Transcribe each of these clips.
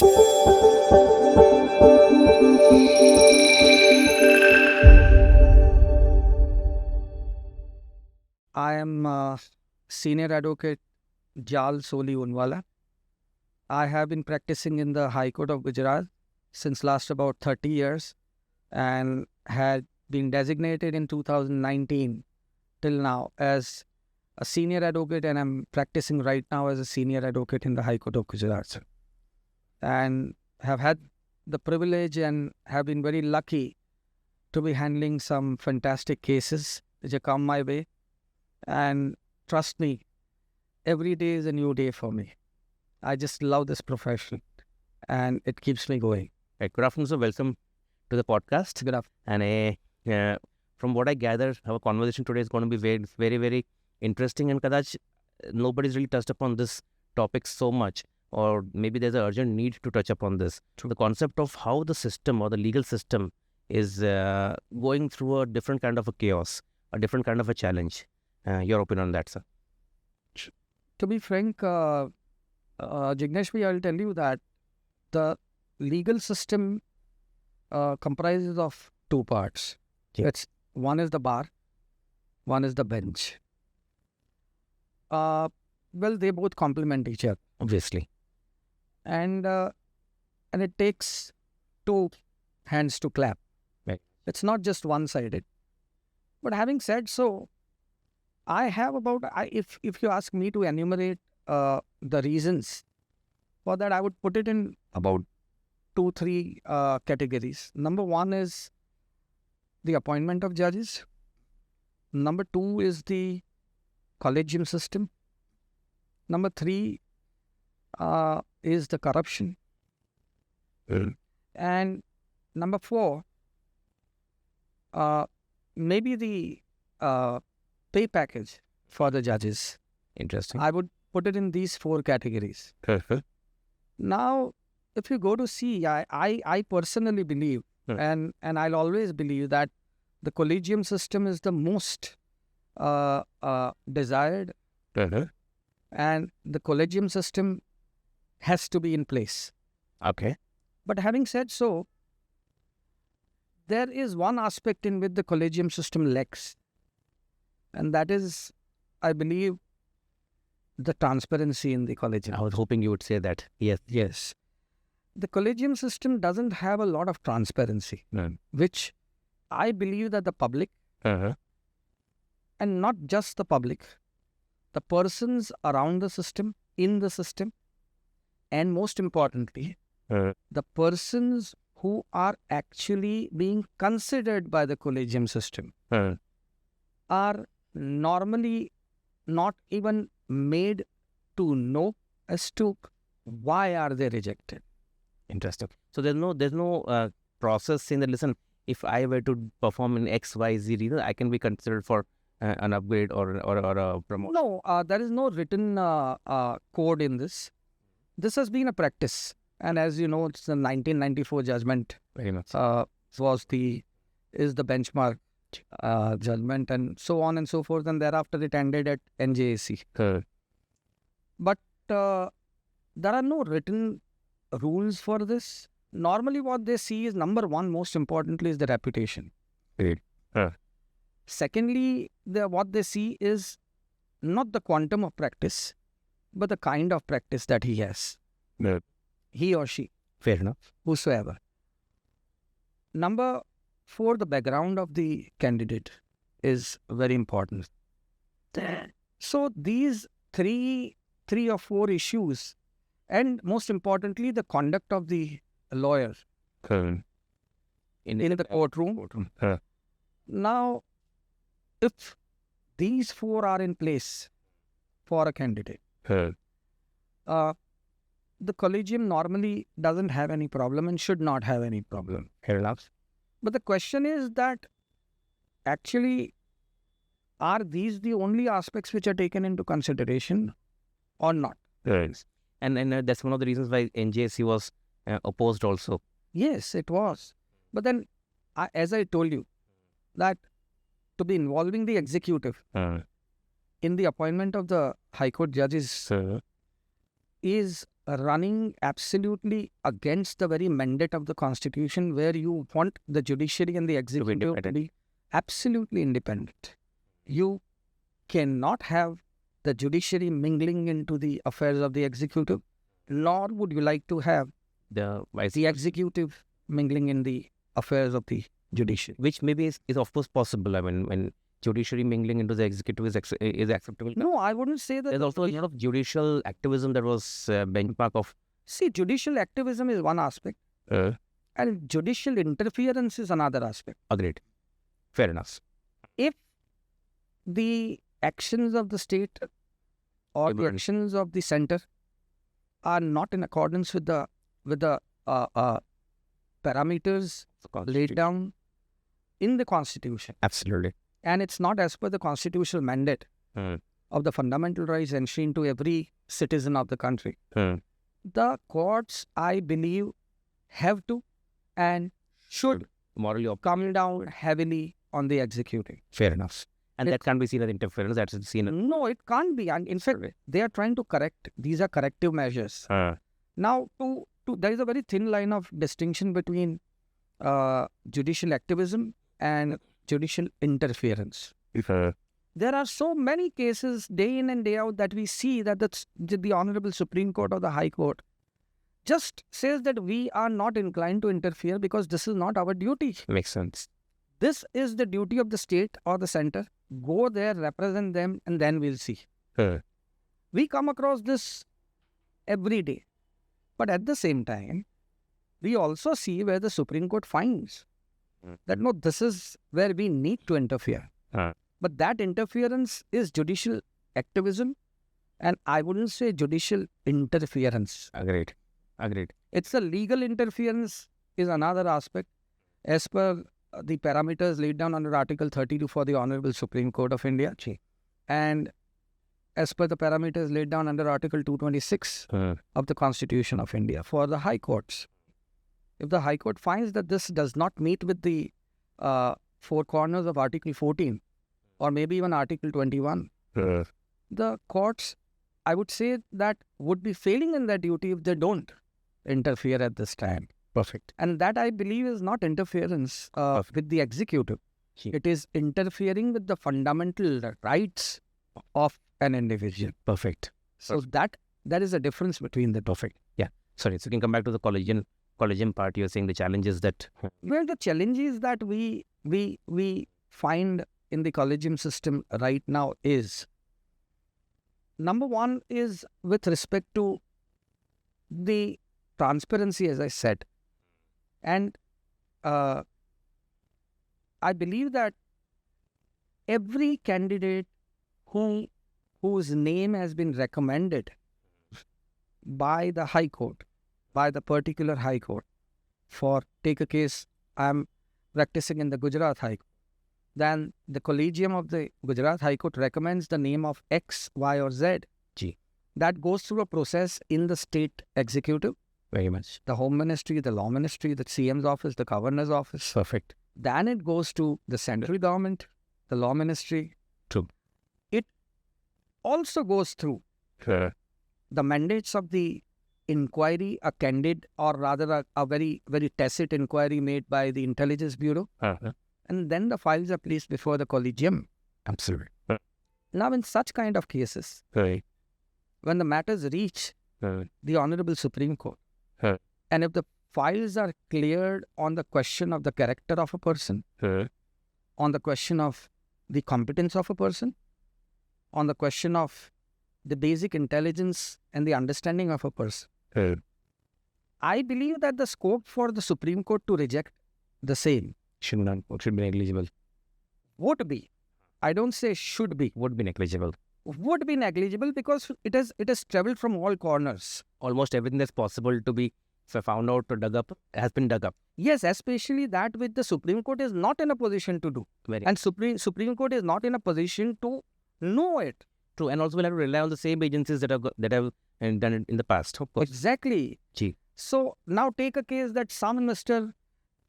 I am Senior Advocate Jal Soli Unwalla. I have been practicing in the High Court of Gujarat since last about 30 years and had been designated in 2019 till now as a senior advocate, and I'm practicing right now as a senior advocate in the High Court of Gujarat. And have had the privilege and have been very lucky to be handling some fantastic cases which have come my way. And trust me, every day is a new day for me. I just love this profession and it keeps me going. Right. Good afternoon, sir. Welcome to the podcast. Good afternoon. And from what I gather, our conversation today is going to be very, very, very interesting. And kadach, nobody's really touched upon this topic so much, or maybe there's an urgent need to touch upon this. True. The concept of how the system or the legal system is going through a different kind of a chaos, a different kind of a challenge. Your opinion on that, sir? To be frank, Jignesh, I'll tell you that the legal system comprises of two parts. Yeah. One is the bar, one is the bench. Well, they both complement each other, Obviously. and it takes two hands to clap. Right. It's not just one-sided. But having said so, I have if you ask me to enumerate the reasons for that, I would put it in about 2-3 categories. Number one is the appointment of judges. Number two is the Collegium system. Number three is the corruption. And number four, maybe the pay package for the judges. Interesting. I would put it in these 4 categories. Now, if you go to see, I personally believe, and I'll always believe that the Collegium system is the most desired, and the Collegium system has to be in place. Okay. But having said so, there is one aspect in which the Collegium system lacks, and that is, I believe, the transparency in the Collegium. I was hoping you would say that. Yes. Yes. The Collegium system doesn't have a lot of transparency, which I believe that the public, and not just the public, the persons around the system, in the system, and most importantly, the persons who are actually being considered by the Collegium system are normally not even made to know as to why are they rejected. Interesting. So there's no process saying that, listen, if I were to perform in X, Y, Z reason, I can be considered for an upgrade or a promotion. No, there is no written code in this. This has been a practice, and as you know, it's the 1994 judgment. Very much. Is the benchmark judgment, and so on and so forth, and thereafter it ended at NJAC. But there are no written rules for this. Normally what they see is, number one, most importantly, is the reputation. Great. Secondly, what they see is not the quantum of practice, but the kind of practice that he has. He or she. Fair enough. Whosoever. Number 4, the background of the candidate is very important. So these three or 4 issues, and most importantly, the conduct of the lawyer in the courtroom. Now, if these 4 are in place for a candidate, the Collegium normally doesn't have any problem and should not have any problem. Fair enough. But the question is that actually, are these the only aspects which are taken into consideration or not? Yes. And that's one of the reasons why NJC was opposed also. Yes, it was. But then, as I told you, that to be involving the executive in the appointment of the High Court judges is running absolutely against the very mandate of the Constitution, where you want the judiciary and the executive to be absolutely independent. You cannot have the judiciary mingling into the affairs of the executive, nor would you like to have The the executive mingling in the affairs of the judiciary. which maybe is of course possible. I mean, when judiciary mingling into the executive is acceptable. No, I wouldn't say that. There's also a lot of judicial activism that was benchmark of. See, judicial activism is one aspect, and judicial interference is another aspect. Agreed. Fair enough. If the actions of the state or the actions of the center are not in accordance with the parameters laid down in the Constitution, Absolutely. and it's not as per the constitutional mandate of the fundamental rights enshrined to every citizen of the country, the courts, I believe, have to and should Morally come down heavily on the executive. fair enough. And that can't be seen as interference. That's seen as. No, it can't be. And in fact, they are trying to correct. These are corrective measures. Now, there is a very thin line of distinction between judicial activism and judicial interference. There are so many cases day in and day out that we see that the Honorable Supreme Court or the High Court just says that we are not inclined to interfere because this is not our duty. Makes sense. This is the duty of the state or the center. Go there, represent them, and then we'll see. We come across this every day. But at the same time, we also see where the Supreme Court finds that no, this is where we need to interfere. But that interference is judicial activism, and I wouldn't say judicial interference. Agreed. It's a legal interference is another aspect as per the parameters laid down under Article 32 for the Honorable Supreme Court of India, and as per the parameters laid down under Article 226 of the Constitution of India for the High Courts. If the High Court finds that this does not meet with the four corners of Article 14 or maybe even Article 21, the courts, I would say, that would be failing in their duty if they don't interfere at this time. Perfect. And that, I believe, is not interference with the executive. It is interfering with the fundamental rights of an individual. Perfect. So that is a difference between the two. Perfect. Yeah. Sorry. So you can come back to the Collegium part. You're saying the challenges that. Well, the challenges that we find in the Collegium system right now is, number one is with respect to the transparency, as I said. And I believe that every candidate whose name has been recommended by the High Court, by the particular High Court, for take a case, I'm practicing in the Gujarat High Court, then the Collegium of the Gujarat High Court recommends the name of X, Y or Z. That goes through a process in the state executive. Very much. The Home Ministry, the Law Ministry, the CM's office, the Governor's office. Perfect. Then it goes to the central government, the Law Ministry. True. It also goes through the mandates of the inquiry, a candid or rather a very, very tacit inquiry made by the Intelligence Bureau. And then the files are placed before the Collegium. Absolutely. Now, in such kind of cases, when the matters reach the Honorable Supreme Court, and if the files are cleared on the question of the character of a person, on the question of the competence of a person, on the question of the basic intelligence and the understanding of a person, I believe that the scope for the Supreme Court to reject the same should be negligible. Would be. I don't say should be. Would be negligible. Would be negligible because it has travelled from all corners. Almost everything that's possible to be found out or dug up has been dug up. Yes, especially that which the Supreme Court is not in a position to do. And Supreme Court is not in a position to know it. True, and also we'll have to rely on the same agencies that have done it in the past. Of course. Exactly. So now take a case that some Mr.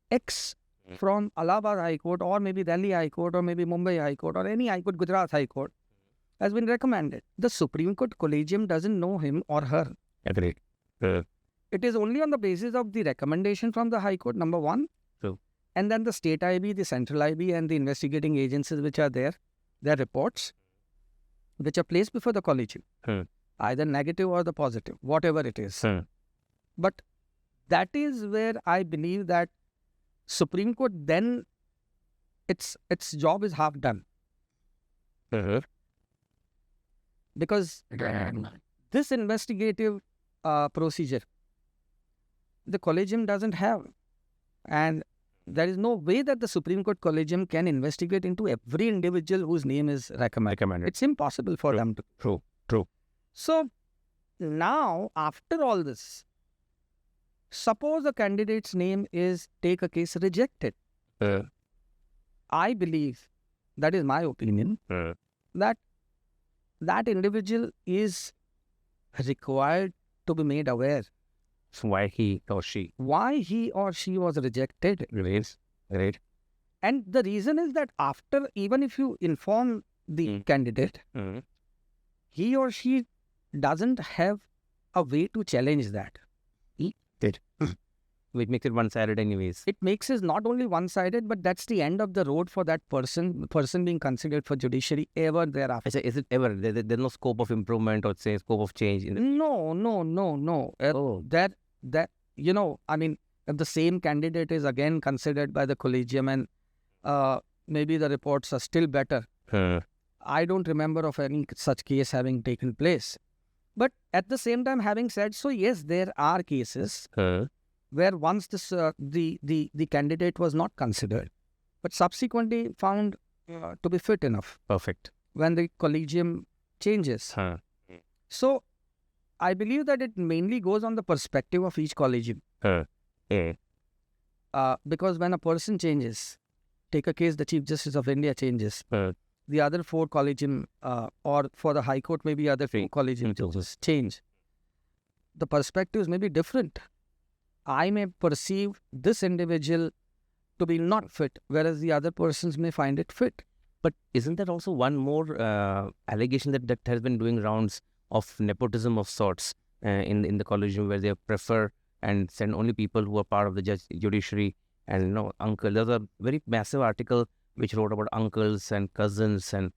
X from Allahabad High Court or maybe Delhi High Court or maybe Mumbai High Court or any High Court, Gujarat High Court, has been recommended. The Supreme Court Collegium doesn't know him or her. Agreed. It is only on the basis of the recommendation from the High Court, number one. True. And then the state IB, the central IB, and the investigating agencies which are there, their reports, which are placed before the Collegium, either negative or the positive, whatever it is. But that is where I believe that Supreme Court then, its job is half done. Because this investigative procedure, the Collegium doesn't have. And there is no way that the Supreme Court Collegium can investigate into every individual whose name is recommended. It's impossible for them to. True. So, now, after all this, suppose a candidate's name is, take a case, rejected. I believe, that is my opinion, that individual is required to be made aware. So why he or she was rejected. Right. And the reason is that after, even if you inform the candidate, he or she doesn't have a way to challenge that. Which makes it one-sided anyways. It makes it not only one-sided, but that's the end of the road for that person being considered for judiciary ever thereafter. Is it ever? There's no scope of improvement or say scope of change? No. That I mean, if the same candidate is again considered by the Collegium and maybe the reports are still better, I don't remember of any such case having taken place. But at the same time, having said so, yes, there are cases where once this the candidate was not considered, but subsequently found to be fit enough. Perfect. When the Collegium changes. So, I believe that it mainly goes on the perspective of each Collegium. Because when a person changes, take a case, the Chief Justice of India changes, the other four Collegium, or for the High Court, maybe other four Collegium change. The perspectives may be different. I may perceive this individual to be not fit, whereas the other persons may find it fit. But isn't there also one more allegation that has been doing rounds of nepotism of sorts in the Collegium, where they prefer and send only people who are part of the judiciary and uncle. There's a very massive article which wrote about uncles and cousins and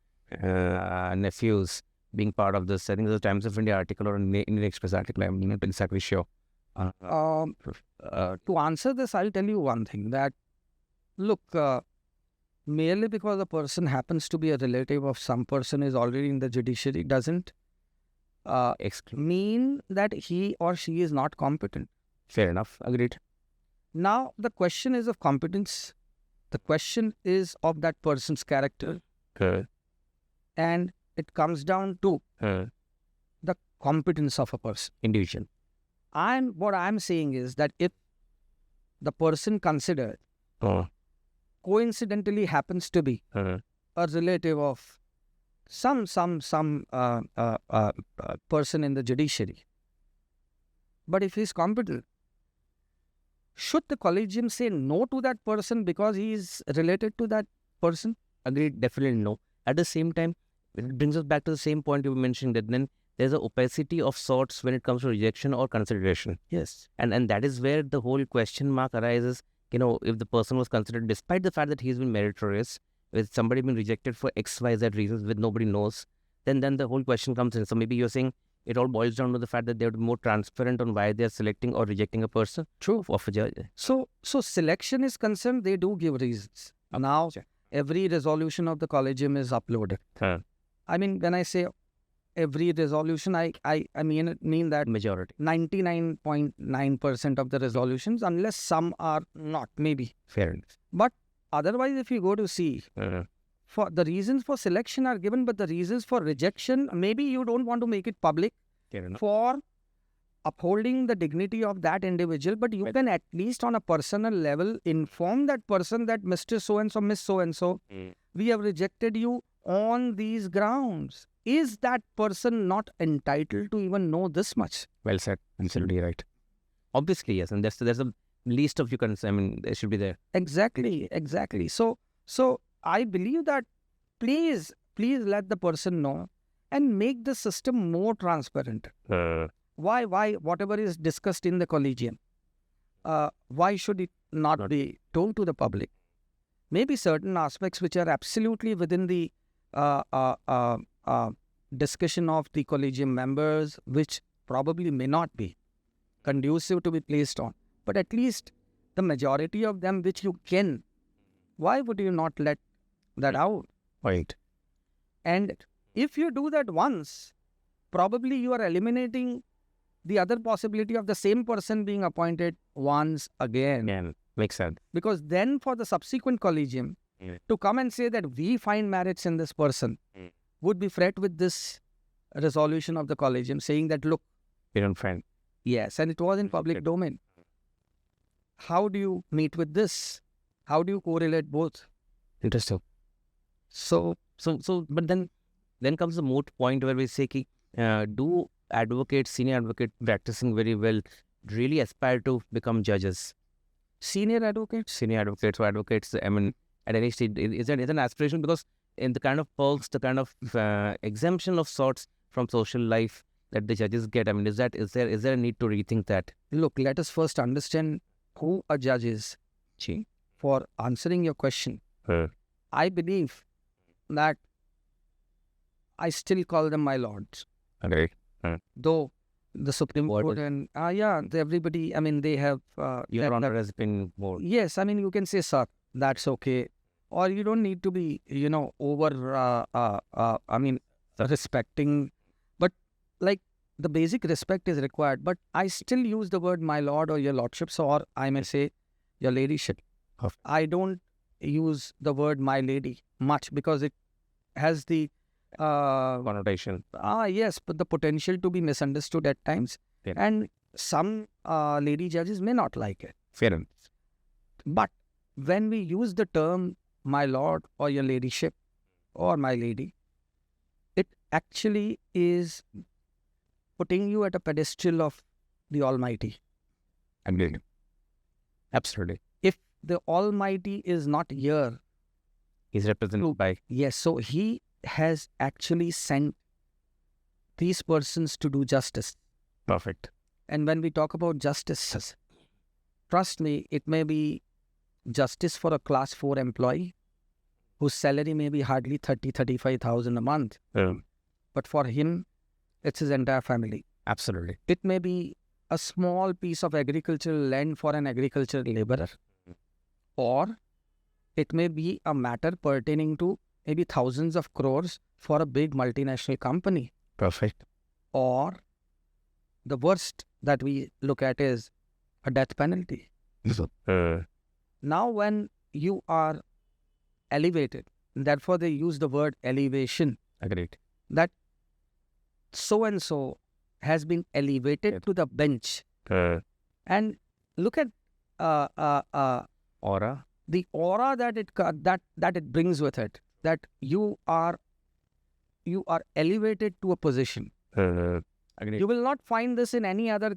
nephews being part of this. I think there's a Times of India article or an Indian Express article. I'm not exactly sure. To answer this, I'll tell you one thing, that look, merely because a person happens to be a relative of some person is already in the judiciary doesn't mean that he or she is not competent. Fair enough. Agreed. Now, the question is of competence. The question is of that person's character. And it comes down to the competence of a person. Individual. What I'm saying is that if the person considered coincidentally happens to be a relative of some person in the judiciary, but if he's competent, should the Collegium say no to that person because he is related to that person? Agreed, definitely no. At the same time, it brings us back to the same point you mentioned, that then there's an opacity of sorts when it comes to rejection or consideration. Yes. And that is where the whole question mark arises. If the person was considered, despite the fact that he's been meritorious, with somebody being rejected for X, Y, Z reasons which nobody knows, then the whole question comes in. So maybe you're saying it all boils down to the fact that they would be more transparent on why they're selecting or rejecting a person. True. Of a judge. So selection is concerned, they do give reasons. Now, every resolution of the Collegium is uploaded. I mean, when I say every resolution, I mean that majority. 99.9% of the resolutions, unless some are not, maybe. Fair enough. But otherwise, if you go to see, for the reasons for selection are given, but the reasons for rejection, maybe you don't want to make it public for upholding the dignity of that individual, but you can at least on a personal level inform that person that Mr. So-and-so, Miss So-and-so, we have rejected you on these grounds. Is that person not entitled to even know this much? Well said. Absolutely right. Obviously, yes. And there's a least of you can, they should be there. Exactly. So I believe that please let the person know and make the system more transparent. why, whatever is discussed in the Collegium, why should it not be told to the public? Maybe certain aspects which are absolutely within the discussion of the Collegium members, which probably may not be conducive to be placed on, but at least the majority of them which you can, why would you not let that out? Right. And if you do that once, probably you are eliminating the other possibility of the same person being appointed once again. Yeah, makes sense. Because then for the subsequent Collegium to come and say that we find merits in this person would be fraught with this resolution of the Collegium saying that, look, We don't find. yes, and it was in public domain. How do you meet with this? How do you correlate both? Interesting. So, But then comes the moot point where we say, do advocates, senior advocates practicing very well, really aspire to become judges? senior advocates, Senior advocates or advocates, I mean, at any stage, is there an aspiration? Because in the kind of perks, the kind of exemption of sorts from social life that the judges get, I mean, is there a need to rethink that? look, let us first understand who a judge is. For answering your question, I believe that I still call them my lords. Okay. Though the Supreme What Court was- and everybody, I mean, they have Your Honor has been more. yes, I mean, you can say sir, that's okay, or you don't need to be over I mean, respecting, but like the basic respect is required. But I still use the word my lord or your lordships, or I may say your ladyship. Of- I don't use the word my lady much because it has the Connotation. yes, but the potential to be misunderstood at times, Yeah. and some lady judges may not like it. Fair enough. But when we use the term my lord or your ladyship or my lady, it actually is putting you at a pedestal of the Almighty. Agreed. Absolutely. If the Almighty is not here, He's represented by. yes, so He has actually sent these persons to do justice. Perfect. And when we talk about justice, trust me, it may be justice for a class 4 employee whose salary may be hardly 35,000 a month. But for him, it's his entire family. Absolutely. It may be a small piece of agricultural land for an agricultural laborer. Or it may be a matter pertaining to maybe thousands of crores for a big multinational company. Perfect. Or the worst that we look at is a death penalty. Now, when you are elevated, therefore they use the word elevation, Agreed. that so-and-so has been elevated to the bench. And look at Aura. the aura that it brings with it, that you are elevated to a position. Agreed. You will not find this in any other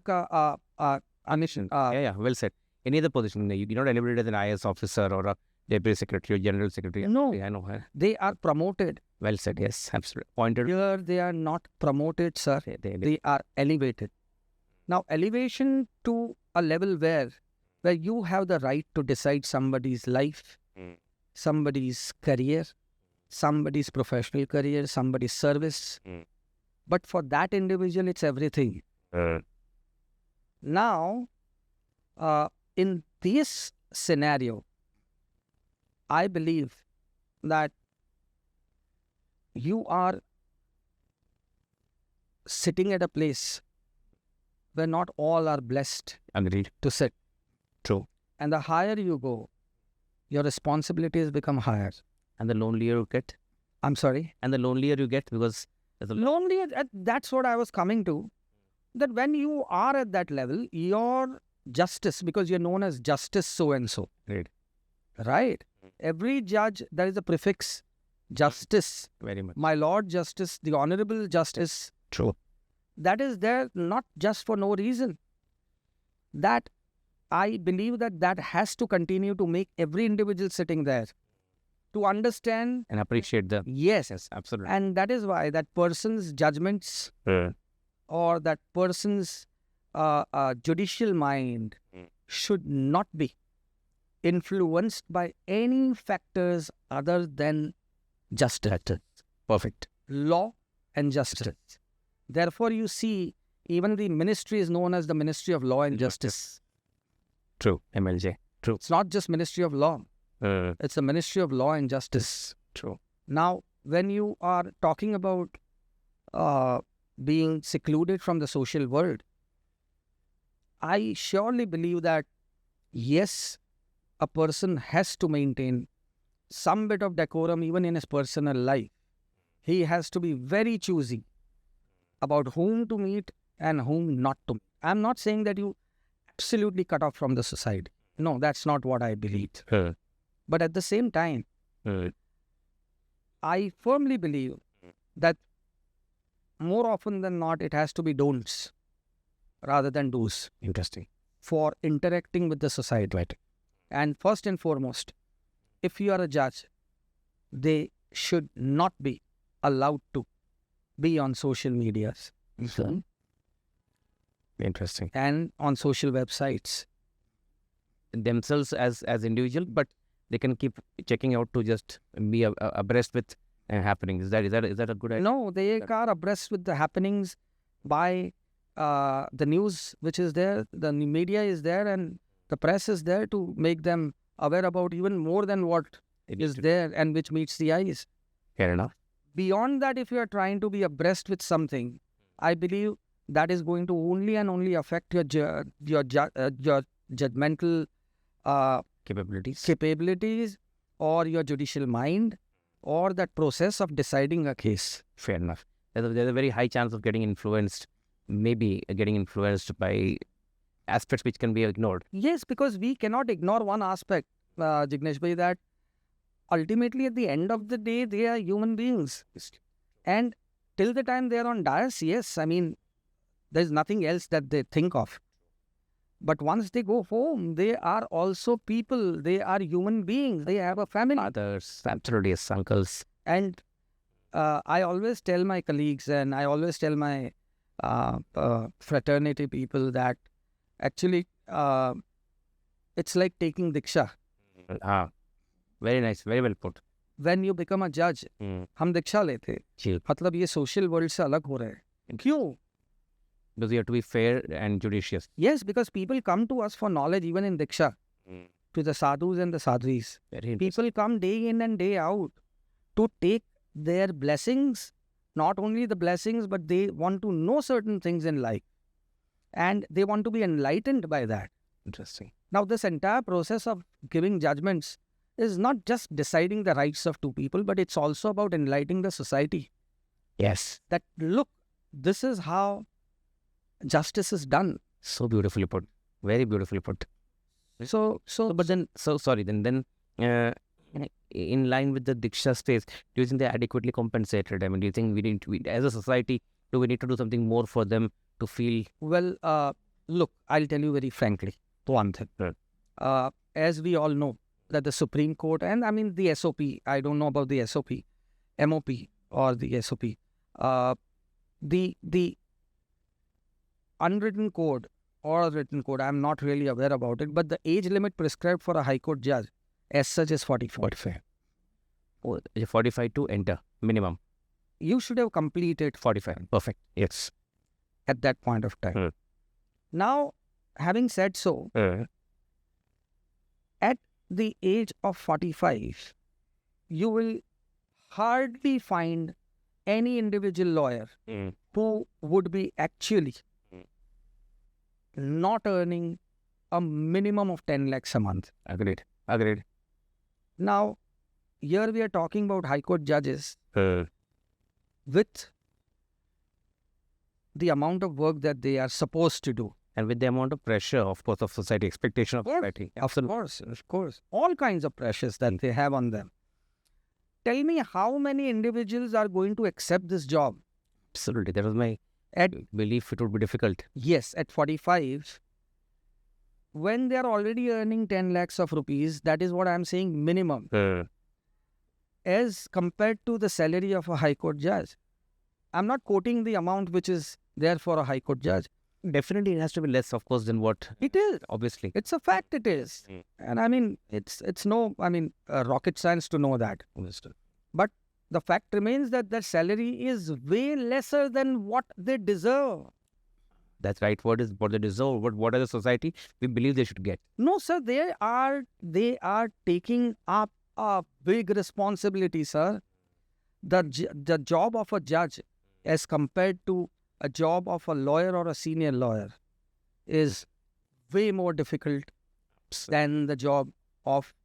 Commission. Yeah, well said. Any other position, you're not elevated as an IS officer or a deputy secretary or general secretary. No. I know. They are promoted. Well said. Yes, absolutely. Pointed. Here they are not promoted, sir. They are elevated. Now, elevation to a level where you have the right to decide somebody's life, somebody's career, somebody's professional career, somebody's service. But for that individual, it's everything. Now, in this scenario, I believe that you are sitting at a place where not all are blessed Agreed. to sit. True. And the higher you go, your responsibilities become higher. And the lonelier you get. I'm sorry? And the lonelier you get because there's a Lonely, that's what I was coming to. That when you are at that level, your justice, because you're known as justice so-and-so. Agreed. Right? Every judge, there is a prefix, justice. Very much. My Lord Justice, the Honorable Justice. True. That is there not just for no reason. That I believe that has to continue to make every individual sitting there to understand. And appreciate the. Yes. Yes, absolutely. And that is why that person's judgments or that person's judicial mind should not be influenced by any factors other than justice. Perfect. Law and justice. Therefore, you see, even the ministry is known as the Ministry of Law and Justice. True. MLJ. True. It's not just Ministry of Law. It's the Ministry of Law and Justice. True. Now, when you are talking about being secluded from the social world, I surely believe that, yes, a person has to maintain some bit of decorum even in his personal life. He has to be very choosy about whom to meet and whom not to meet. I'm not saying that you absolutely cut off from the society. No, that's not what I believe. But at the same time, I firmly believe that more often than not, it has to be don'ts rather than do's. Interesting. For interacting with the society. Right. And first and foremost, if you are a judge, they should not be allowed to be on social medias Interesting. and on social websites. Themselves as individual, but they can keep checking out to just be abreast with happenings. Is that a good idea? No, they are abreast with the happenings by the news which is there, the media is there, and the press is there to make them aware about even more than what is there and which meets the eyes. Fair enough. Beyond that, if you are trying to be abreast with something, I believe that is going to only and only affect your judgmental capabilities or your judicial mind or that process of deciding a case. Fair enough. There's a very high chance of getting influenced by aspects which can be ignored. Yes, because we cannot ignore one aspect, Jignesh bhai, that ultimately at the end of the day, they are human beings. And till the time they are on dais, yes, I mean, there's nothing else that they think of. But once they go home, they are also people. They are human beings. They have a family. Others, absolutely, yes, uncles. And I always tell my colleagues and I always tell my fraternity people that actually it's like taking diksha. Very nice, very well put. When you become a judge, हम दीक्षा लेते, मतलब ये social world से अलग हो रहे हैं. क्यों? Because you have to be fair and judicious. Yes, because people come to us for knowledge even in diksha, to the sadhus and the sadhvis. People come day in and day out to take their blessings, not only the blessings, but they want to know certain things in life. And they want to be enlightened by that. Interesting. Now, this entire process of giving judgments is not just deciding the rights of two people, but it's also about enlightening the society. Yes. That, look, this is how justice is done. So beautifully put. Very beautifully put. Then, in line with the Diksha space, do you think they're adequately compensated? I mean, do you think as a society, do we need to do something more for them to feel? Well, look, I'll tell you very frankly, one thing. As we all know, that the Supreme Court, and I mean the SOP, I don't know about the SOP, MOP or the SOP, the unwritten code or written code, I'm not really aware about it, but the age limit prescribed for a High Court judge as such is 45. 45 to enter, minimum. You should have completed 45. Perfect. Yes. At that point of time. Now, having said so, at the age of 45, you will hardly find any individual lawyer who would be actually not earning a minimum of 10 lakhs a month. Agreed. Now, here we are talking about High Court judges with the amount of work that they are supposed to do. And with the amount of pressure, of course, of society, expectation of society. Of course. All kinds of pressures that they have on them. Tell me how many individuals are going to accept this job? Absolutely. That was my belief it would be difficult. Yes, at 45, when they are already earning 10 lakhs of rupees, that is what I am saying, minimum. As compared to the salary of a High Court judge. I'm not quoting the amount which is there for a High Court judge. Definitely, it has to be less, of course, than what It is. obviously. It's a fact. It is. And I mean, it's no, rocket science to know that. Understood. But the fact remains that their salary is way lesser than what they deserve. That's right. What they deserve? What are the society we believe they should get? No, sir, they are taking up a big responsibility, sir. The job of a judge as compared to a job of a lawyer or a senior lawyer is way more difficult than the job of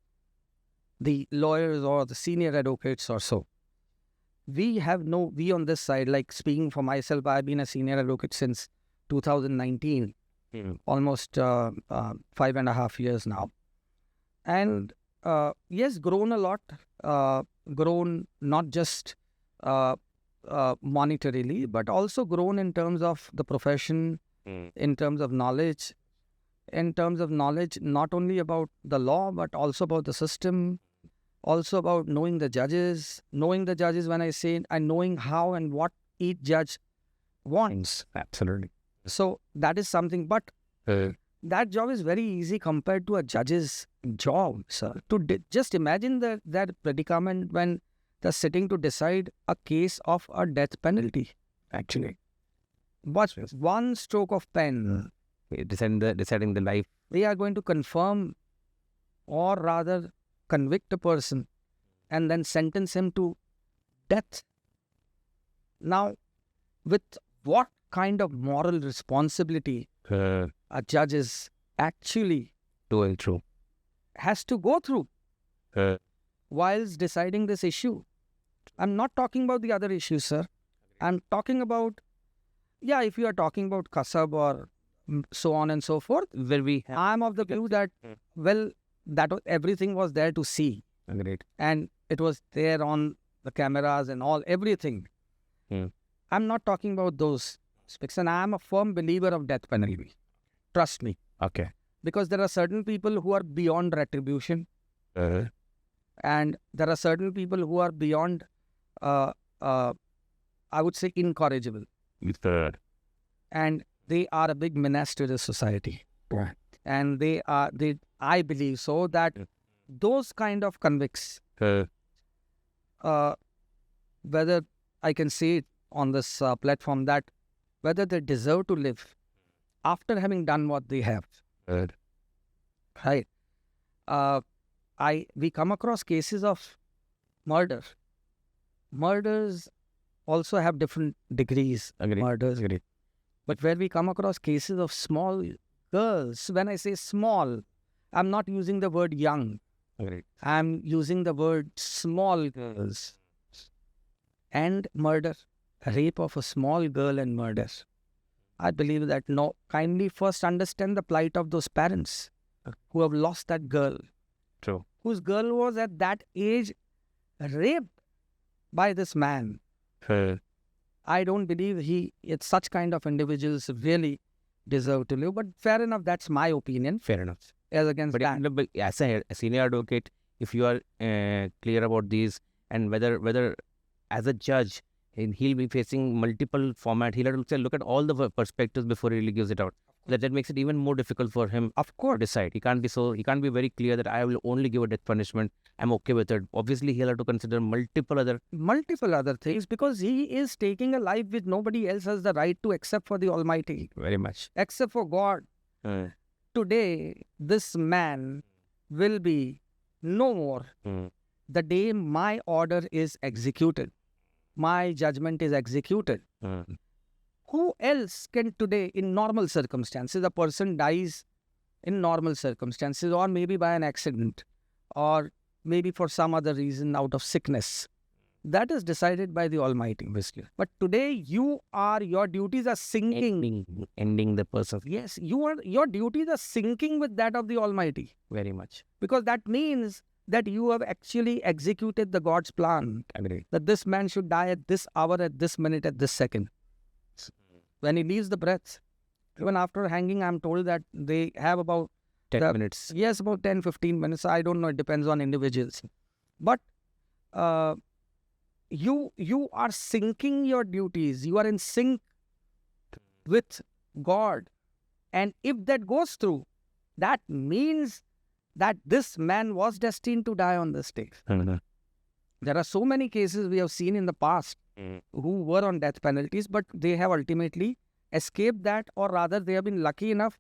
the lawyers or the senior advocates or so. We on this side, like speaking for myself, I've been a senior advocate since 2019, almost 5.5 years now. And yes, grown a lot, grown not just monetarily, but also grown in terms of the profession, in terms of knowledge, not only about the law, but also about the system, also about knowing the judges. Knowing the judges, when I say, and knowing how and what each judge wants. Absolutely. So that is something, but that job is very easy compared to a judge's job, sir. Just imagine that predicament when they're sitting to decide a case of a death penalty, actually. But one stroke of pen, Deciding the life. they are going to confirm or rather convict a person and then sentence him to death. Now, with what kind of moral responsibility a judge is actually Doing true. has to go through whilst deciding this issue. I'm not talking about the other issues, sir. I'm talking about, if you are talking about Kasab or so on and so forth, Where we have I'm of the view that, everything was there to see. Great. And it was there on the cameras and all, everything. I'm not talking about those aspects. And I'm a firm believer of death penalty. Trust me. Okay. Because there are certain people who are beyond retribution. And there are certain people who are beyond, I would say, incorrigible. And they are a big menace to the society. Right. And I believe so that those kind of convicts, whether I can say it on this platform, that whether they deserve to live after having done what they have. Right. We come across cases of murder. Murders also have different degrees. Murders. But where we come across cases of small girls, when I say small, I'm not using the word young. I'm using the word small girls. And murder, rape of a small girl and murder. I believe that kindly first understand the plight of those parents who have lost that girl. True. Whose girl was at that age raped by this man. I don't believe it's such kind of individuals really deserve to live. But fair enough, that's my opinion. Fair enough. As against that. But as a senior advocate, if you are clear about these, and whether as a judge, he'll be facing multiple format, he'll have to look at all the perspectives before he really gives it out. That makes it even more difficult for him, of course, to decide. He can't be very clear that I will only give a death punishment. I'm okay with it. Obviously, he'll have to consider multiple other things, because he is taking a life which nobody else has the right to except for the Almighty. Very much. Except for God. Today, this man will be no more the day my order is executed. My judgment is executed. Who else can today, in normal circumstances, a person dies in normal circumstances, or maybe by an accident, or maybe for some other reason out of sickness. That is decided by the Almighty. But today, your duties are sinking. Ending the person. Yes, your duties are sinking with that of the Almighty. Very much. Because that means that you have actually executed the God's plan. Agreed. That this man should die at this hour, at this minute, at this second. When he leaves the breath. Even after hanging, I'm told that they have about 10 minutes. Yes, about 10, 15 minutes. I don't know. It depends on individuals. But you are syncing your duties. You are in sync with God. And if that goes through, that means that this man was destined to die on this day. There are so many cases we have seen in the past who were on death penalties, but they have ultimately escaped that, or rather they have been lucky enough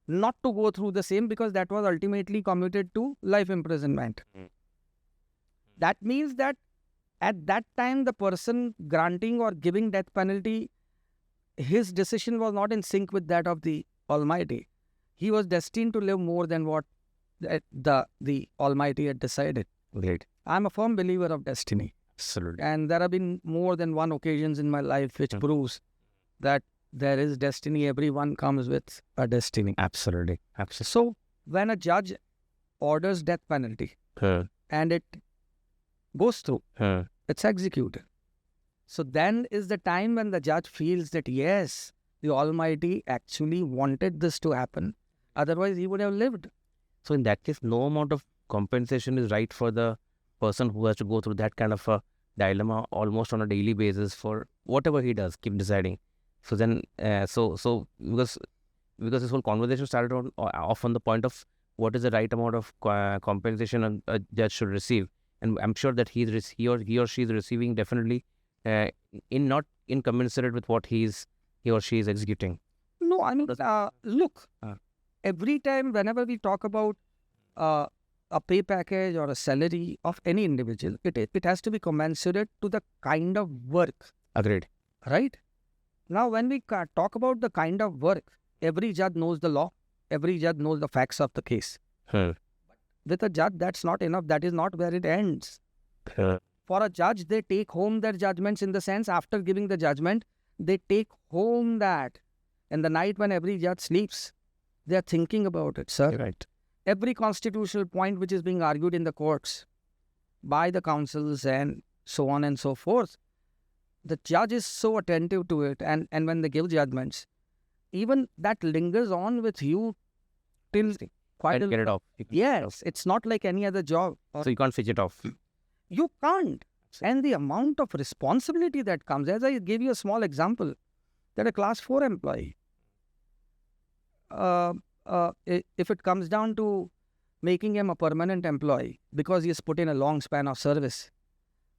not to go through the same, because that was ultimately commuted to life imprisonment. That means that at that time, the person granting or giving death penalty, his decision was not in sync with that of the Almighty. He was destined to live more than what the Almighty had decided. Great. I'm a firm believer of destiny. Absolutely. And there have been more than one occasions in my life which proves that there is destiny. Everyone comes with a destiny. Absolutely. Absolutely. So when a judge orders death penalty and it goes through, it's executed. So then is the time when the judge feels that yes, the Almighty actually wanted this to happen. Otherwise, he would have lived. So in that case, no amount of compensation is right for the person who has to go through that kind of a dilemma almost on a daily basis for whatever he does, keep deciding. So then, so because this whole conversation started off on the point of what is the right amount of compensation a judge should receive, and I'm sure that he or she is receiving definitely not incommensurate with what he or she is executing. No, I mean, look, every time whenever we talk about a pay package or a salary of any individual, it has to be commensurate to the kind of work. Agreed. Right? Now, when we talk about the kind of work, every judge knows the law. Every judge knows the facts of the case. With a judge, that's not enough. That is not where it ends. For a judge, they take home their judgments, in the sense, after giving the judgment, they take home that. And the night when every judge sleeps, they are thinking about it, sir. Right. Every constitutional point which is being argued in the courts by the councils and so on and so forth, the judge is so attentive to it, and when they give judgments, even that lingers on with you till quite Get it off. Yes, it's not like any other job. So you can't switch it off. You can't. And the amount of responsibility that comes, as I gave you a small example, that a class 4 employee, if it comes down to making him a permanent employee because he has put in a long span of service,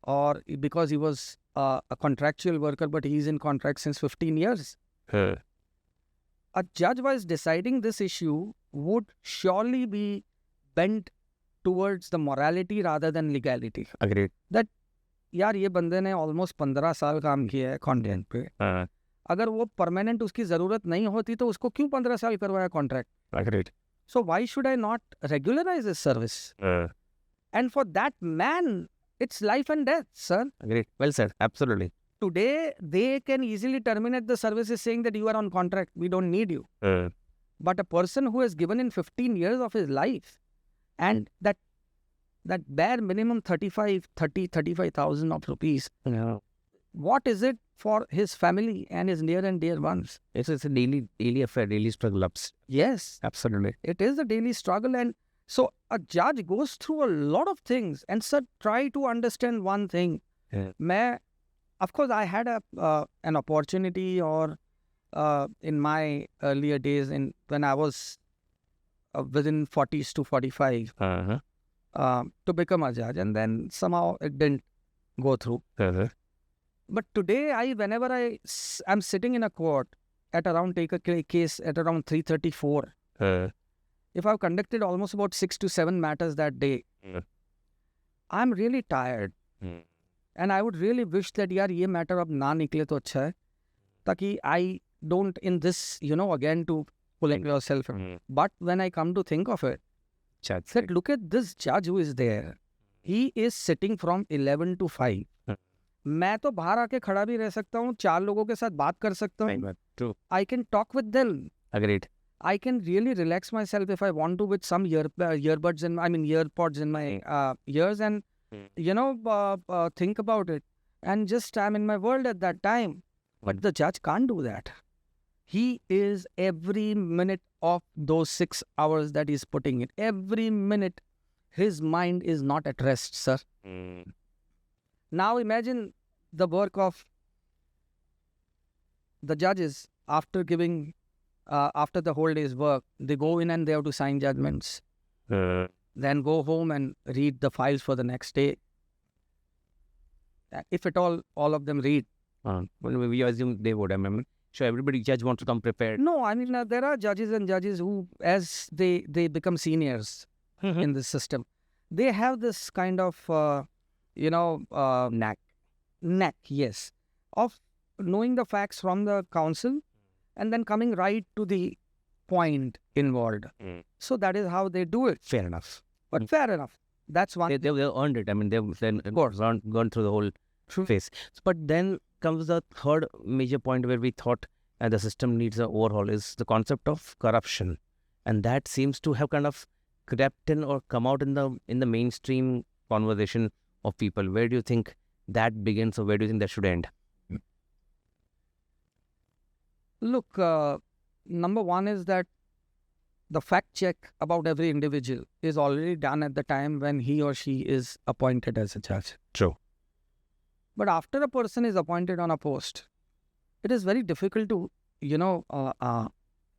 or because he was a contractual worker but he's in contract since 15 years, a judge was deciding this issue would surely be bent towards the morality rather than legality. Agreed. That यार ये बंदे ने almost 15 साल काम किया है contract पे, अगर वो परमानेंट उसकी जरूरत नहीं होती तो उसको क्यों 15 साल करवाया contract? Agreed. So why should I not regularize his service? And for that man, it's life and death, sir. Agreed. Well said. Absolutely. Today, they can easily terminate the services saying that you are on contract, we don't need you. But a person who has given in 15 years of his life, and that bare minimum 35,000 of rupees, what is it for his family and his near and dear ones? It's a daily affair, daily struggle ups. Yes. Absolutely. It is a daily struggle. And so a judge goes through a lot of things. And sir, try to understand one thing. Of course, I had an opportunity, or in my earlier days, when I was within 40s to 45, to become a judge, and then somehow it didn't go through. But today, whenever I'm sitting in a court at around, take a case at around 3:34, if I've conducted almost about 6 to 7 matters that day, I'm really tired. And I would really wish that यार ये matter अब ना निकले तो अच्छा है, ताकि I don't in this, again to pulling yourself. But when I come to think of it, that look at this judge who is there. He is sitting from 11 to 5. मैं तो बाहर आके खड़ा भी रह सकता हूँ, 4 लोगों के साथ बात कर सकता हूँ. True. I can talk with them. Agreed. I can really relax myself if I want to with some earpods in my ears, and think about it, and just I'm in my world at that time. But the judge can't do that. He is every minute of those 6 hours that he's putting in. Every minute, his mind is not at rest, sir. Now imagine the work of the judges after giving, after the whole day's work, they go in and they have to sign judgments. Then go home and read the files for the next day. If at all of them read. Well, we assume they would. I mean, sure, everybody judge wants to come prepared. No, I mean, there are judges and judges who, as they become seniors in the system, they have this kind of, knack, yes, of knowing the facts from the counsel and then coming right to the point involved. So that is how they do it. Fair enough. But fair enough. That's one. They've earned it. I mean, they've then gone through the whole phase. But then comes the third major point where we thought the system needs an overhaul is the concept of corruption. And that seems to have kind of crept in or come out in the mainstream conversation of people. Where do you think that begins, or where do you think that should end? Look, number one is that the fact check about every individual is already done at the time when he or she is appointed as a judge. True. But after a person is appointed on a post, it is very difficult to,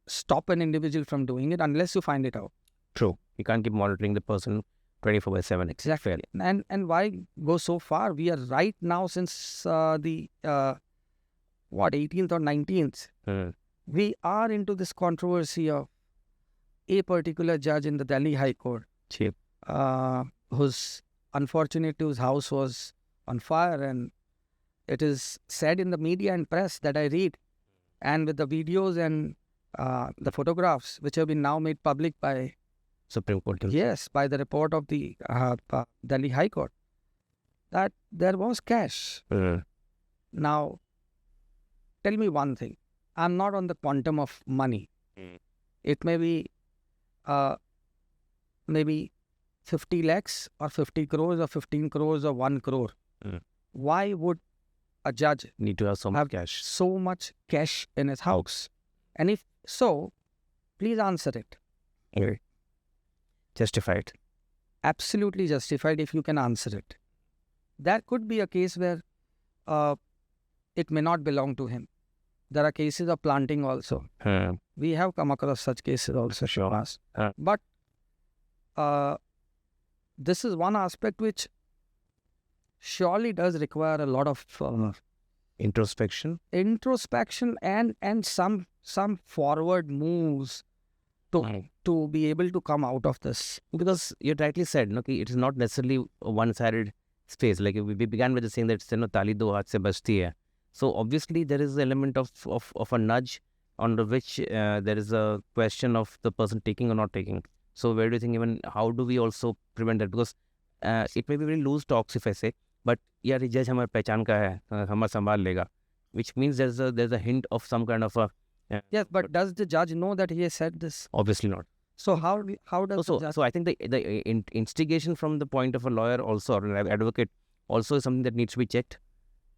stop an individual from doing it unless you find it out. True. You can't keep monitoring the person 24/7. Exactly. And why go so far? We are right now since the 18th or 19th. We are into this controversy of a particular judge in the Delhi High Court, whose house was on fire, and it is said in the media and press that I read, and with the videos and the photographs which have been now made public by Supreme Court. Yes, by the report of the Delhi High Court, that there was cash. Now, tell me one thing. I'm not on the quantum of money. It may be maybe 50 lakhs or 50 crores or 15 crores or 1 crore. Why would a judge need to have so much cash? So much cash in his house? And if so, please answer it. Okay. Justified. Absolutely justified if you can answer it. There could be a case where it may not belong to him. There are cases of planting also. We have come across such cases also. Sure. But this is one aspect which surely does require a lot of introspection and some forward moves to be able to come out of this. Because you rightly said, it is not necessarily a one-sided space. Like we began with the saying that tali do haath se bajti hai. So obviously there is an element of a nudge under which there is a question of the person taking or not taking. So where do you think how do we also prevent that? Because it may be very loose talks if I say, but yaar judge hamar pehchan ka hai, hamar sambhal lega, which means there's a hint of some kind of a yes, but does the judge know that he has said this? Obviously not. So how does the judge? So I think the instigation from the point of a lawyer also, or an advocate also, is something that needs to be checked.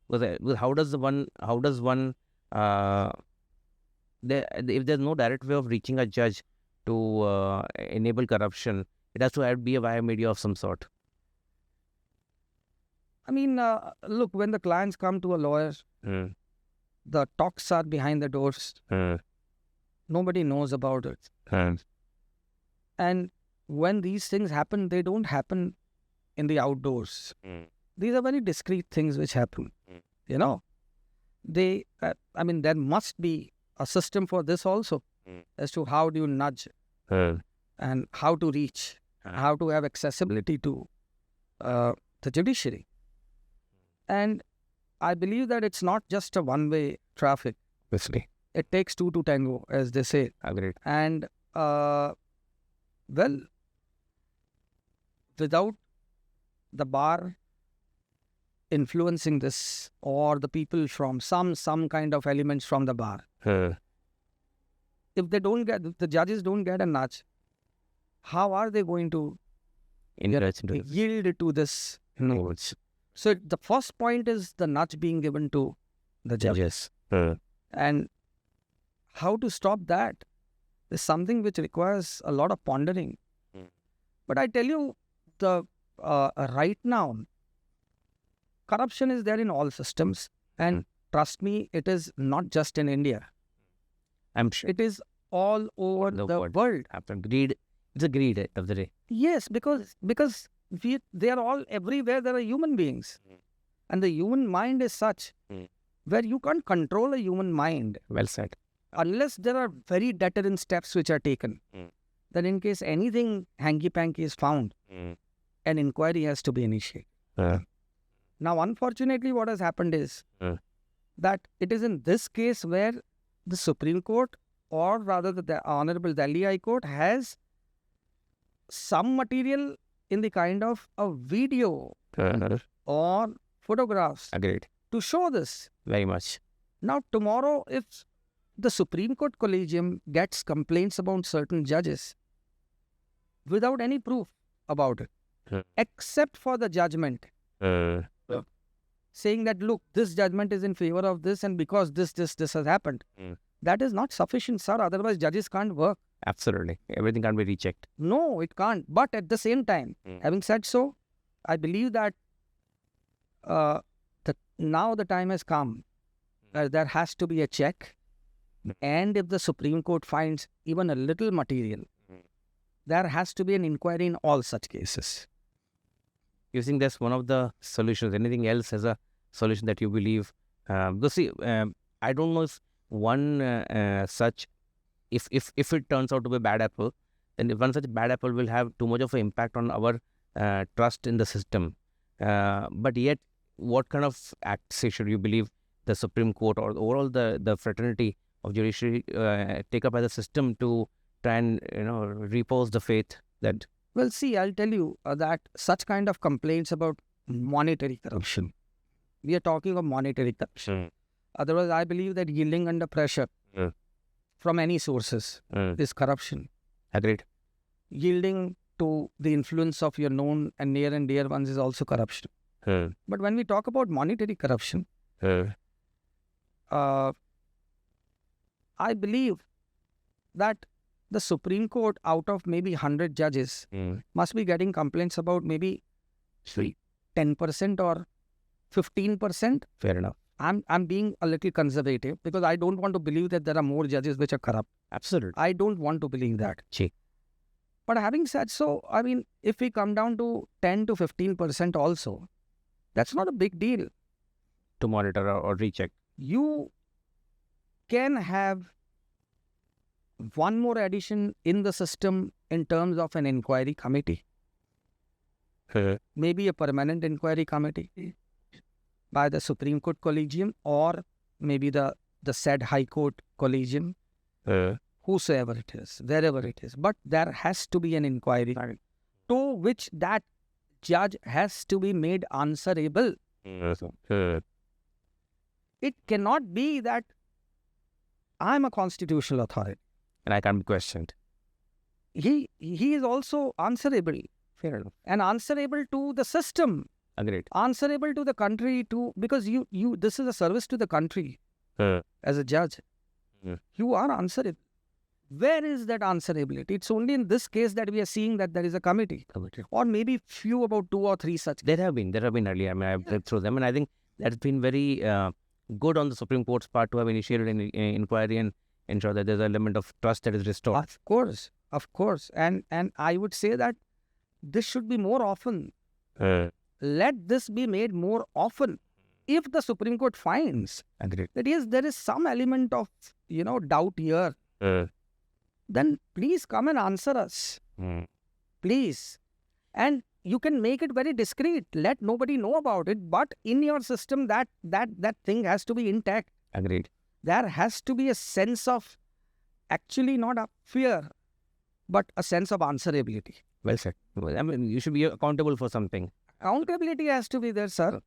Because how does one if there's no direct way of reaching a judge to enable corruption, it has to be a via media of some sort. I mean, look, when the clients come to a lawyer, the talks are behind the doors. Nobody knows about it. And when these things happen, they don't happen in the outdoors. These are very discreet things which happen. There must be a system for this also, as to how do you nudge and how to reach, how to have accessibility to the judiciary. And I believe that it's not just a one-way traffic. Obviously. It takes two to tango, as they say. Agreed. And, without the bar influencing this, or the people from some kind of elements from the bar, if they don't get, the judges don't get a nudge, how are they going to yield to this? So the first point is the nudge being given to the judges. And how to stop that is something which requires a lot of pondering. But I tell you, right now, corruption is there in all systems. And trust me, it is not just in India. I'm sure. It is all over The the world. world. After greed, it's a greed end of the day. Yes, because they are all everywhere. There are human beings, and the human mind is such where you can't control a human mind Well said. unless there are very deterrent steps which are taken. Then, in case anything hanky-panky is found, an inquiry has to be initiated. Now, unfortunately, what has happened is that it is in this case where the Supreme Court, or rather the Honorable Delhi High Court, has some material in the kind of a video or photographs Agreed. to show this. Very much. Now, tomorrow, if the Supreme Court Collegium gets complaints about certain judges without any proof about it, except for the judgment, saying that, look, this judgment is in favor of this, and because this has happened, that is not sufficient, sir. Otherwise, judges can't work. Absolutely. Everything can't be rechecked. No, it can't. But at the same time, having said so, I believe that now the time has come. There has to be a check. And if the Supreme Court finds even a little material, there has to be an inquiry in all such cases. You think that's one of the solutions? Anything else as a solution that you believe? Because see, I don't know if one such, if it turns out to be a bad apple, then if one such bad apple will have too much of an impact on our trust in the system. But yet, what kind of acts should you believe the Supreme Court or overall the fraternity of judiciary take up as a system to try and repose the faith that? Well, see, I'll tell you that such kind of complaints about monetary corruption, we are talking of monetary corruption. Otherwise, I believe that yielding under pressure from any sources is corruption. Agreed. Yielding to the influence of your known and near and dear ones is also corruption. But when we talk about monetary corruption, I believe that the Supreme Court, out of maybe 100 judges, must be getting complaints about maybe 10% or 15%. Fair enough. I'm being a little conservative because I don't want to believe that there are more judges which are corrupt. Absolutely. I don't want to believe that. But having said so, I mean, if we come down to 10 to 15% also, that's not a big deal. To monitor or recheck. You can have one more addition in the system in terms of an inquiry committee. Maybe a permanent inquiry committee by the Supreme Court Collegium, or maybe the said High Court Collegium, whosoever it is, wherever it is. But there has to be an inquiry to which that judge has to be made answerable. It cannot be that I'm a constitutional authority and I can't be questioned. He is also answerable. Fair enough. And answerable to the system. Agreed. Answerable to the country too, because you this is a service to the country as a judge. You are answerable. Where is that answerability? It's only in this case that we are seeing that there is a committee. Or maybe few, about 2 or 3 such. There have been earlier. I mean, I've read through them, and I think that's been very good on the Supreme Court's part to have initiated an inquiry and ensure that there's an element of trust that is restored. Of course. And I would say that this should be more often. Let this be made more often. If the Supreme Court finds that yes, there is some element of, doubt here, then please come and answer us. Please. And you can make it very discreet. Let nobody know about it. But in your system, that thing has to be intact. Agreed. There has to be a sense of, actually not a fear, but a sense of answerability. Well said. I mean, you should be accountable for something. Accountability has to be there, sir.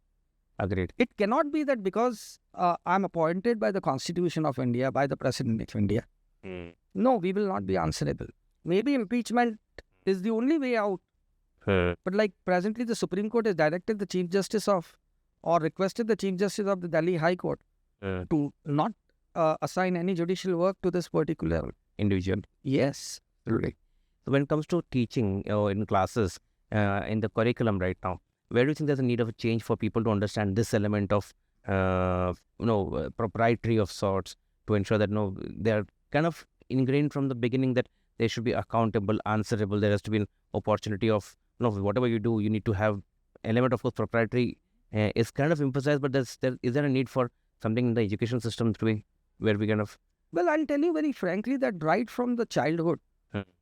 Agreed. It cannot be that because I'm appointed by the Constitution of India, by the President of India. No, we will not be answerable. Maybe impeachment is the only way out. But like presently the Supreme Court has directed the Chief Justice or requested the Chief Justice of the Delhi High Court to not assign any judicial work to this particular individual. Yes. Absolutely. So when it comes to teaching in classes, in the curriculum right now, where do you think there's a need of a change for people to understand this element of proprietary of sorts, to ensure that they are kind of ingrained from the beginning that they should be accountable, answerable. There has to be an opportunity of, whatever you do, you need to have element of course proprietary is kind of emphasized, but is there a need for something in the education system to be where we kind of Well, I'll tell you very frankly that right from the childhood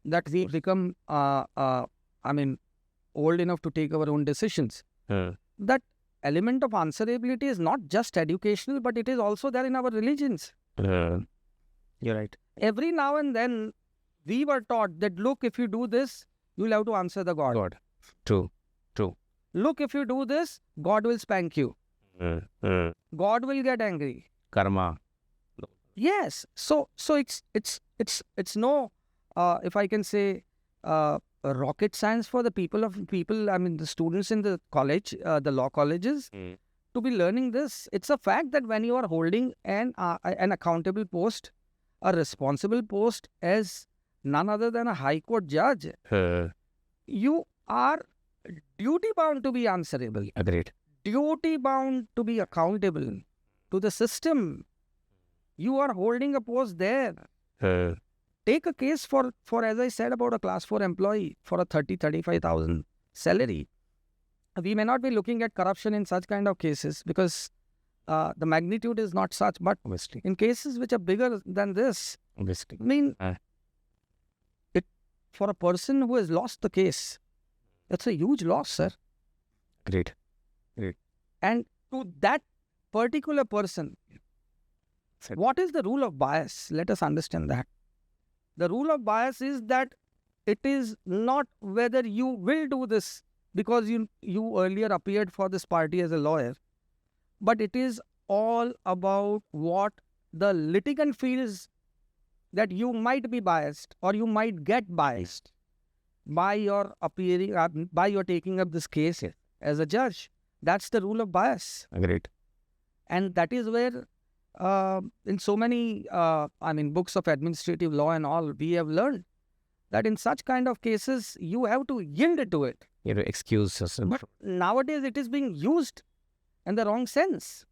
that we become, old enough to take our own decisions. That element of answerability is not just educational, but it is also there in our religions. you're right. Every now and then, we were taught that, look, if you do this, you'll have to answer the God. True. Look, if you do this, God will spank you. God will get angry. Karma. Yes. So it's no, if I can say, rocket science for the the students in the college, the law colleges, to be learning this. It's a fact that when you are holding an accountable post, a responsible post as none other than a high court judge, you are duty bound to be answerable. Agreed. Duty bound to be accountable to the system. You are holding a post there. Take a case for as I said, about a class 4 employee for a 35,000 salary. We may not be looking at corruption in such kind of cases because the magnitude is not such, but Obviously. in cases which are bigger than this, Obviously. I mean, for a person who has lost the case, that's a huge loss, sir. Great. And to that particular person, what is the rule of bias? Let us understand that. The rule of bias is that it is not whether you will do this because you earlier appeared for this party as a lawyer, but it is all about what the litigant feels that you might be biased or you might get biased by your appearing, by your taking up this case as a judge. That's the rule of bias. Agreed. And that is where in so many books of administrative law and all, we have learned that in such kind of cases, you have to yield to it. You have to excuse yourself. But nowadays, it is being used in the wrong sense.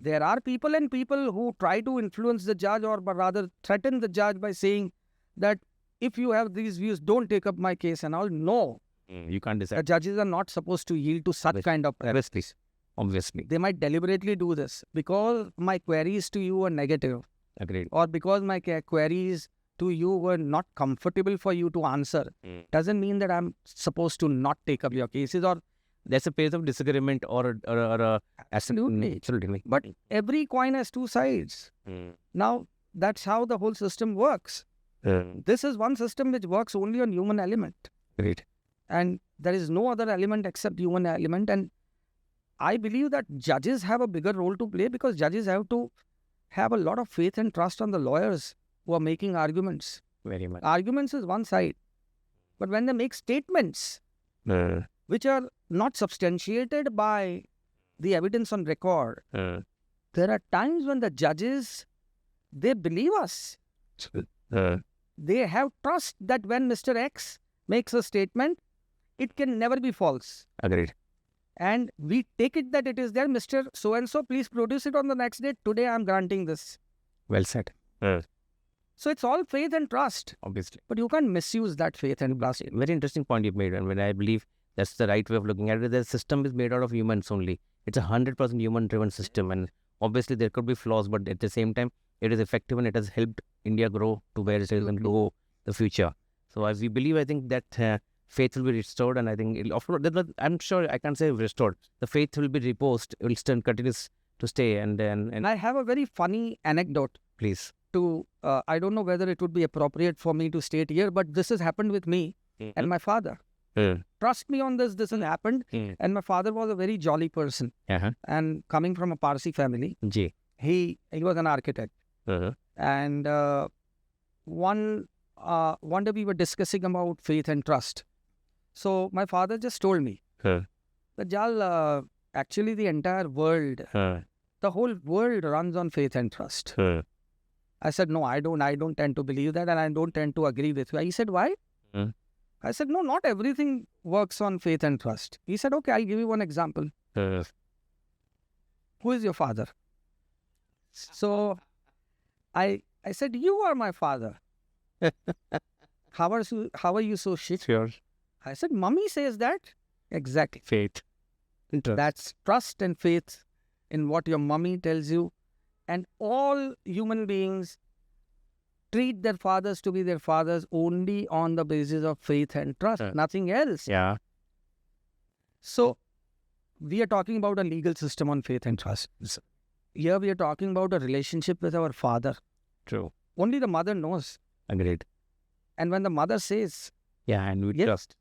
There are people who try to influence the judge or rather threaten the judge by saying that if you have these views, don't take up my case and all. No. You can't decide. The judges are not supposed to yield to such kind of pressure. Obviously. They might deliberately do this because my queries to you are negative. Agreed. Or because my queries to you were not comfortable for you to answer. Doesn't mean that I'm supposed to not take up your cases, or there's a place of disagreement or absolutely. But every coin has two sides. Now, that's how the whole system works. This is one system which works only on human element. Great. And there is no other element except human element. And I believe that judges have a bigger role to play because judges have to have a lot of faith and trust on the lawyers who are making arguments. Very much. Arguments is one side. But when they make statements which are not substantiated by the evidence on record, there are times when the judges, they believe us. They have trust that when Mr. X makes a statement, it can never be false. Agreed. And we take it that it is there. Mr. So-and-so, please produce it on the next date. Today I am granting this. Well said. So it's all faith and trust. Obviously. But you can't misuse that faith and trust. Very interesting point you made. And when I believe that's the right way of looking at it, the system is made out of humans only. It's 100% human-driven system. And obviously there could be flaws, but at the same time, it is effective and it has helped India grow to where it is and go the future. So as we believe, I think that faith will be restored, and I think I'm sure I can't say restored. The faith will be reposed. It will still continue to stay. And I have a very funny anecdote. Please. I don't know whether it would be appropriate for me to state here, but this has happened with me and my father. Trust me on this. This has happened. And my father was a very jolly person. And coming from a Parsi family, he was an architect. And one day we were discussing about faith and trust. So my father just told me that, Jal, actually the entire world, the whole world runs on faith and trust. I said, no, I don't tend to believe that, and I don't tend to agree with you. He said, why? I said, no, not everything works on faith and trust. He said, okay, I'll give you one example. Who is your father? So I I said, you are my father. How are you so shit? Sure. I said, Mummy says that. Exactly. Faith. Interest. That's trust and faith in what your mummy tells you. And all human beings treat their fathers to be their fathers only on the basis of faith and trust, nothing else. Yeah. So, we are talking about a legal system on faith and trust. Here we are talking about a relationship with our father. True. Only the mother knows. Agreed. And when the mother says, Yeah, and we Yes. trust.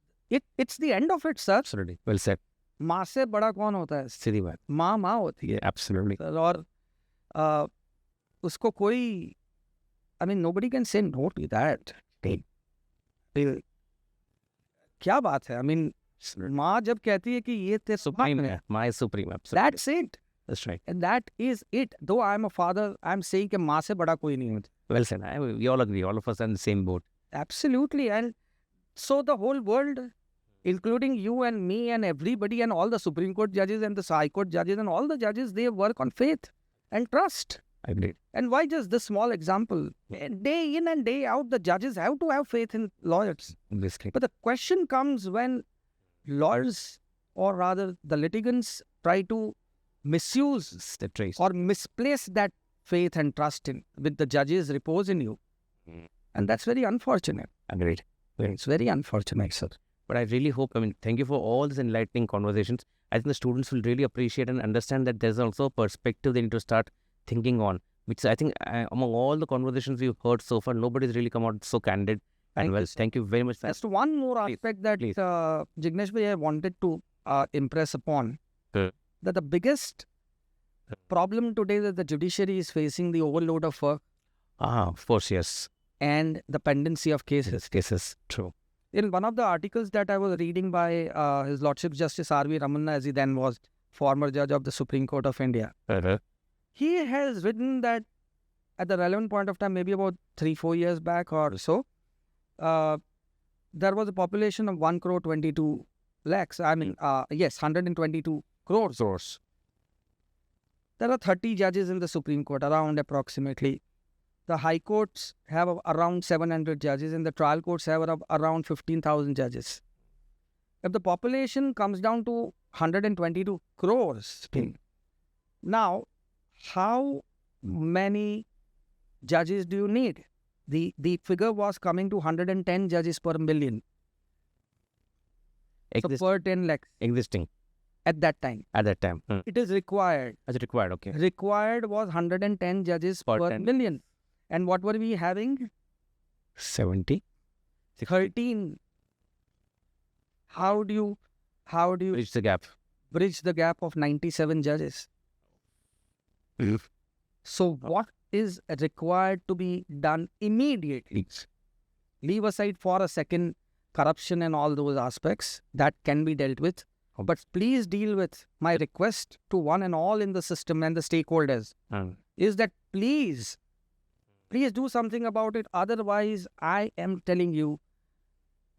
it's the end of it, sir. Absolutely. Well said. माँ से बड़ा कौन होता है? सीधी बात. माँ माँ होती है. Yeah, absolutely. सर, और उसको कोई, I mean, nobody can say no to that. क्या बात है? I mean, माँ जब कहती है कि ये तेरे Supreme. है, My supreme. Absolutely. that's it. That's right. And that is it. Though I am a father, I am saying कि माँ से बड़ा कोई नहीं होता. Well said. We all agree. All of us are in the same boat. Absolutely. And so the whole world, including you and me and everybody and all the Supreme Court judges and the High Court judges and all the judges, they work on faith and trust. Agreed. And why just this small example? Day in and day out, the judges have to have faith in lawyers. Basically. But the question comes when lawyers, or rather the litigants, try to misuse The trace. or misplace that faith and trust in with the judges repose in you. And that's very unfortunate. Agreed. It's very unfortunate, sir. But I really hope, thank you for all these enlightening conversations. I think the students will really appreciate and understand that there's also a perspective they need to start thinking on, which I think among all the conversations we've heard so far, nobody's really come out so candid. And well, thank you very much. Just one more aspect that Jignesh bhai, I wanted to impress upon, that the biggest problem today that the judiciary is facing, the overload of work Of course, yes. and the pendency of cases. Cases, true. In one of the articles that I was reading by His Lordship Justice R.V. Ramanna, as he then was former judge of the Supreme Court of India, he has written that at the relevant point of time, maybe about 3-4 years back or so, there was a population of 1 crore 22 lakhs. 122 crores. There are 30 judges in the Supreme Court, around approximately. The High Courts have around 700 judges and the trial courts have around 15,000 judges. If the population comes down to 122 crores, now, how many judges do you need? The figure was coming to 110 judges per million. So per 10 lakhs. Existing. At that time. At that time. It is required. As it required, okay. Required was 110 judges per million. And what were we having? 70? 13. How do you Bridge the gap. Bridge the gap of 97 judges? So what is required to be done immediately? Leave aside for a second corruption and all those aspects that can be dealt with. But please deal with my request to one and all in the system and the stakeholders is that please do something about it. Otherwise, I am telling you,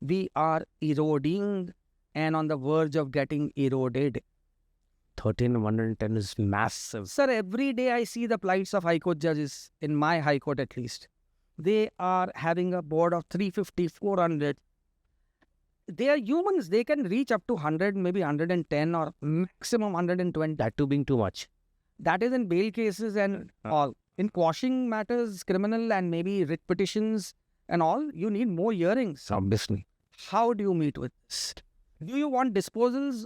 we are eroding and on the verge of getting eroded. 1,310 is massive. Sir, every day I see the plights of High Court judges, in my High Court at least. They are having a board of 350, 400. They are humans. They can reach up to 100, maybe 110 or maximum 120. That too being too much. That is in bail cases and all. In quashing matters, criminal and maybe writ petitions and all, you need more hearings. Obviously. How do you meet with this? Do you want disposals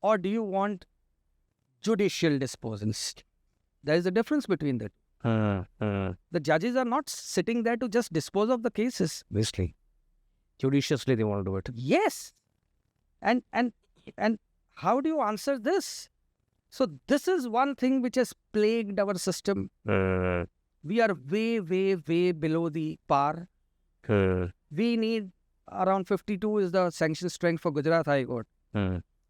or do you want judicial disposals? There is a difference between the two. The judges are not sitting there to just dispose of the cases. Obviously. Judiciously they want to do it. Yes. And how do you answer this? So this is one thing which has plagued our system. We are way, way, way below the par. We need around 52 is the sanction strength for Gujarat High Court.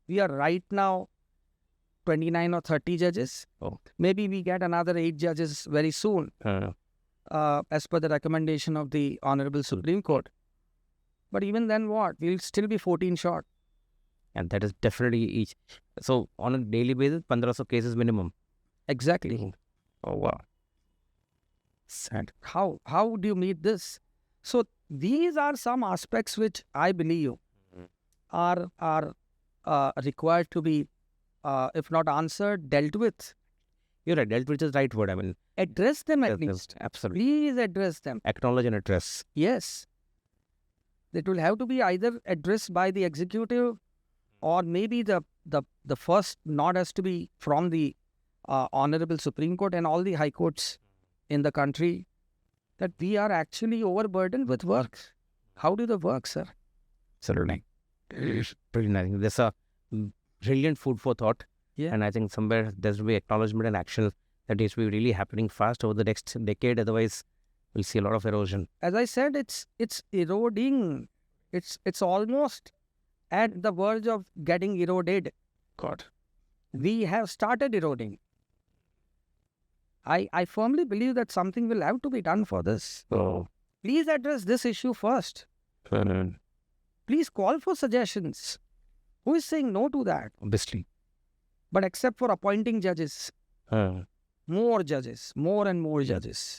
We are right now 29 or 30 judges. Maybe we get another 8 judges very soon as per the recommendation of the Honorable Supreme Court. But even then what? We'll still be 14 short. And that is definitely each. So on a daily basis, 1,500 cases minimum. Exactly. Oh, wow. Sad. How do you meet this? So these are some aspects which I believe are required to be, if not answered, dealt with. You're right. Dealt with is the right word. I mean, Address them at yes, least. absolutely. Please address them. Acknowledge and address. Yes. It will have to be either addressed by the executive, or maybe the first nod has to be from the Honorable Supreme Court and all the high courts in the country, that we are actually overburdened with work. How do the work, sir? Certainly. Pretty nice. There's a brilliant food for thought. Yeah. And I think somewhere there's will be acknowledgement and action that needs to be really happening fast over the next decade. Otherwise, we'll see a lot of erosion. As I said, it's eroding. It's almost at the verge of getting eroded. God. We have started eroding. I firmly believe that something will have to be done for this. Oh. Please address this issue first. Please call for suggestions. Who is saying no to that? Obviously. But except for appointing judges, more judges, more and more judges,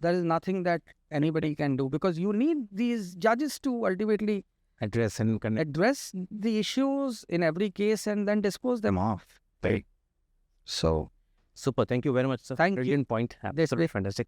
there is nothing that anybody can do, because you need these judges to ultimately Address and connect. address the issues in every case and then dispose them off. Right. So, Super. Thank you very much, sir. Thank you. Brilliant point. Absolutely fantastic.